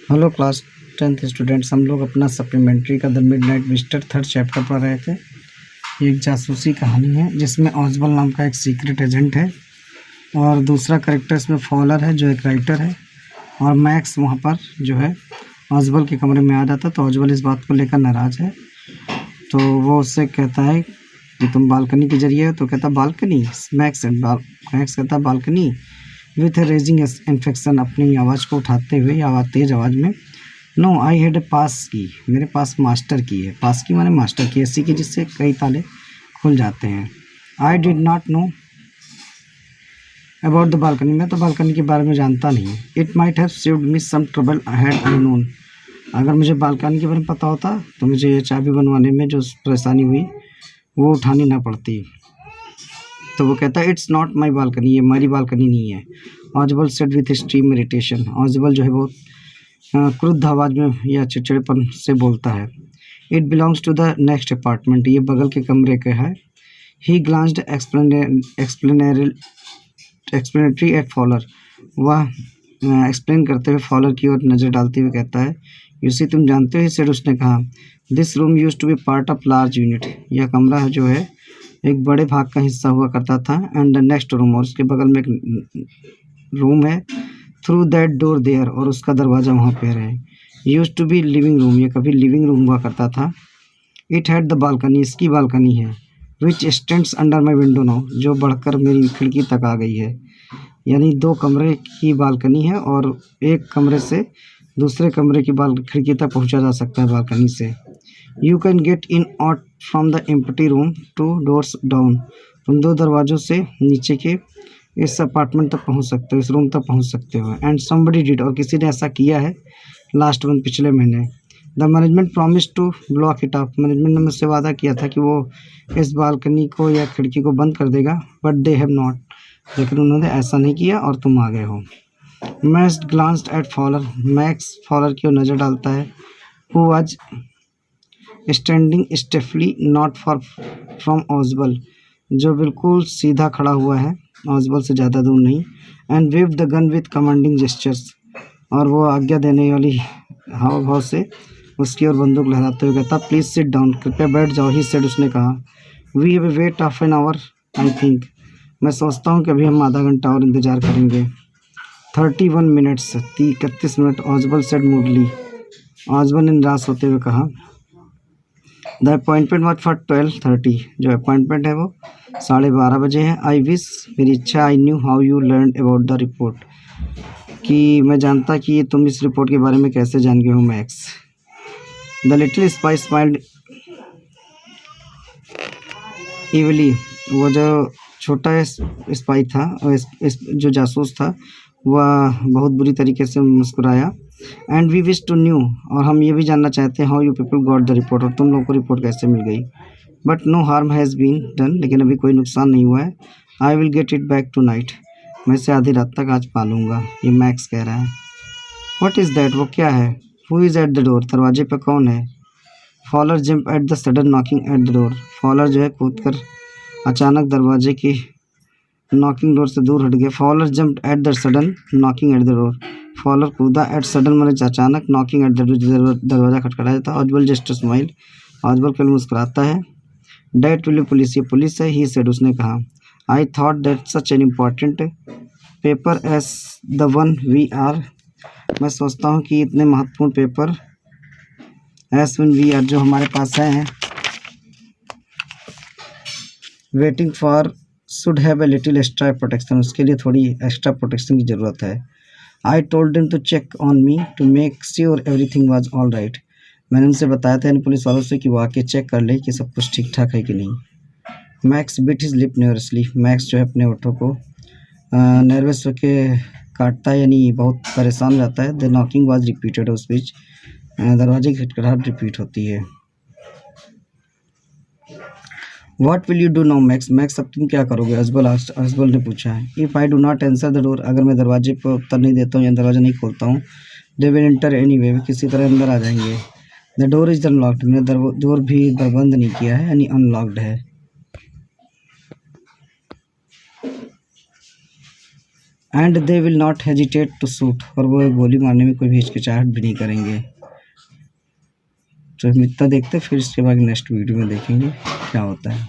Hello class 10th students, हम लोग अपना सप्लीमेंट्री का the midnight visitor third chapter पढ़ रहे थे। ये एक जासूसी कहानी है जिसमें ऑजबल नाम का एक सीक्रेट एजेंट है और दूसरा करेक्टर इसमें फॉलर है जो एक राइटर है, और मैक्स वहाँ पर जो है ऑजबल के कमरे में आ जाता। तो ऑजबल इस बात को लेकर नाराज़ है, तो वो उससे कहता है कि तुम बालकनी के जरिए, तो कहता बालकनी। मैक्स कहता बालकनी विथ रेजिंग इन्फेक्शन, अपनी आवाज़ को उठाते हुए तेज़ आवाज़ में। नो आई हैड ए पास की, मेरे पास मास्टर की है। पास की माने मास्टर की, ऐसी की जिससे कई ताले खुल जाते हैं। I did not know about the balcony, मैं तो बालकनी के बारे में जानता नहीं। It might have saved me some trouble had I known, अगर मुझे बालकनी के बारे में पता होता तो मुझे ये चाबी बनवाने में जो परेशानी हुई वो उठानी ना पड़ती। तो वो कहता है इट्स नॉट माई बालकनी, ये हमारी बालकनी नहीं है। ऑजबल सेड विथ एक्सट्रीम इरिटेशन, ऑजबल जो है वो क्रुद्ध आवाज़ में या चिड़चिड़ेपन से बोलता है। It belongs to the next apartment, ये बगल के कमरे का है। He glanced explanatory at Fowler, वह एक्सप्लेन करते हुए फॉलर की ओर नज़र डालते हुए कहता है यूसी तुम जानते हो, ही सेड उसने कहा। This room used to be part of large unit, यह कमरा जो है एक बड़े भाग का हिस्सा हुआ करता था। एंड द नेक्स्ट रूम, और उसके बगल में एक रूम है। थ्रू दैट डोर देयर, और उसका दरवाज़ा वहाँ पर है। Used to be living room, ये कभी लिविंग रूम हुआ करता था। इट हैड द बालकनी, इसकी बालकनी है। Which stands under my window now, जो बढ़कर मेरी खिड़की तक आ गई है। यानी दो कमरे की बालकनी है और एक कमरे से दूसरे कमरे की खिड़की तक पहुँचा जा सकता है बालकनी से। You can get in out from the empty room to doors down, तुम दो दरवाज़ों से नीचे के इस अपार्टमेंट तक पहुंच सकते हो, इस रूम तक पहुंच सकते हो। एंड समबडी डिड, और किसी ने ऐसा किया है लास्ट मंथ, पिछले महीने। The management promise to block it off, management ने मुझसे वादा किया था कि वो इस बालकनी को या खिड़की को बंद कर देगा, बट दे हैव नॉट, लेकिन उन्होंने ऐसा नहीं किया और तुम आ गए हो। Max glanced at Fowler, Max Fowler की ओर नज़र डालता है। Who was standing stiffly not far from ऑजबल, जो बिल्कुल सीधा खड़ा हुआ है, ऑजबल से ज़्यादा दूर नहीं। And wave the gun with commanding gestures, और वो आज्ञा देने वाली हाव भाव से उसकी ओर बंदूक लहराते हुए कहता प्लीज़ सिट डाउन, कृपया बैठ जाओ। ही सेड, उसने कहा। We have wait of an hour I think, मैं सोचता हूँ कि अभी हम आधा घंटा और इंतज़ार करेंगे। 31 मिनट्स, 31 मिनट, ऑजबल सेड मूडली, ऑजबल ने निराश होते हुए कहा। द अपॉइंटमेंट वॉज फॉर 12:30, जो अपॉइंटमेंट है वो 12:30 बजे है। आई विश, मेरी इच्छा, I knew how you learn about the report, कि मैं जानता कि तुम इस रिपोर्ट के बारे में कैसे जान गए हो Max. The little spy smiled evilly, वो जो छोटा स्पाई था, जो जासूस था, वह बहुत बुरी तरीके से मुस्कुराया। And we wish to know, और हम ये भी जानना चाहते हैं how you people got the report, और तुम लोगों को रिपोर्ट कैसे मिल गई। But no harm has been done, लेकिन अभी कोई नुकसान नहीं हुआ है। I will get it back tonight, मैं इसे आधी रात तक आज पालूंगा, ये मैक्स कह रहा है। व्हाट इज़ दैट, वो क्या है। Who is at the door, दरवाजे पे कौन है। Fowler jump at the sudden knocking at the door, Fowler जो है कूद कर अचानक दरवाजे की नॉकिंग डोर से दूर हट गया। Fowler jump at the sudden knocking at the door, Fowler कूदा, एट सडन माने अचानक, नॉकिंग एट द डोर, दरवाज़ा खटखटाया था। ऑजबल जस्ट स्माइल, ऑजबल केवल मुस्कुराता है। डैट विल पुलिस, ये पुलिस है। ही सेड, उसने कहा। I thought that such an important paper as the one we are, मैं सोचता हूँ कि इतने महत्वपूर्ण paper as one we are, जो हमारे पास हैं, waiting for should have a little extra protection, उसके लिए थोड़ी एक्स्ट्रा प्रोटेक्शन की ज़रूरत है। I told them to check on me to make sure everything was all right, मैंने उनसे बताया था इन पुलिस वालों से कि वो आके चेक कर ले कि सब कुछ ठीक ठाक है कि नहीं। Max bit his lip nervously, max जो है अपने होठों को नर्वस होकर काटता है, यानी बहुत परेशान हो जाता है। द नॉकिंग वाज रिपीटेड, उस बीच दरवाजे की खटखटाहट रिपीट होती है। What will you do now max, max अब तुम क्या करोगे, अजबल ने पूछा है। If I do not answer the door, अगर मैं दरवाजे पर उत्तर नहीं देता हूँ या दरवाज़ा नहीं खोलता हूँ, दे विल एंटर एनीवे, वे किसी तरह अंदर आ जाएंगे। द डोर इज अनलॉक्ड, मैंने डोर भी बंद नहीं किया है, यानी अनलॉक्ड है। And they will not hesitate to shoot, और वो गोली मारने में कोई भी हिचकिचाहट भी नहीं करेंगे। तो हम इतना देखते, फिर इसके बाद नेक्स्ट वीडियो में देखेंगे क्या होता है।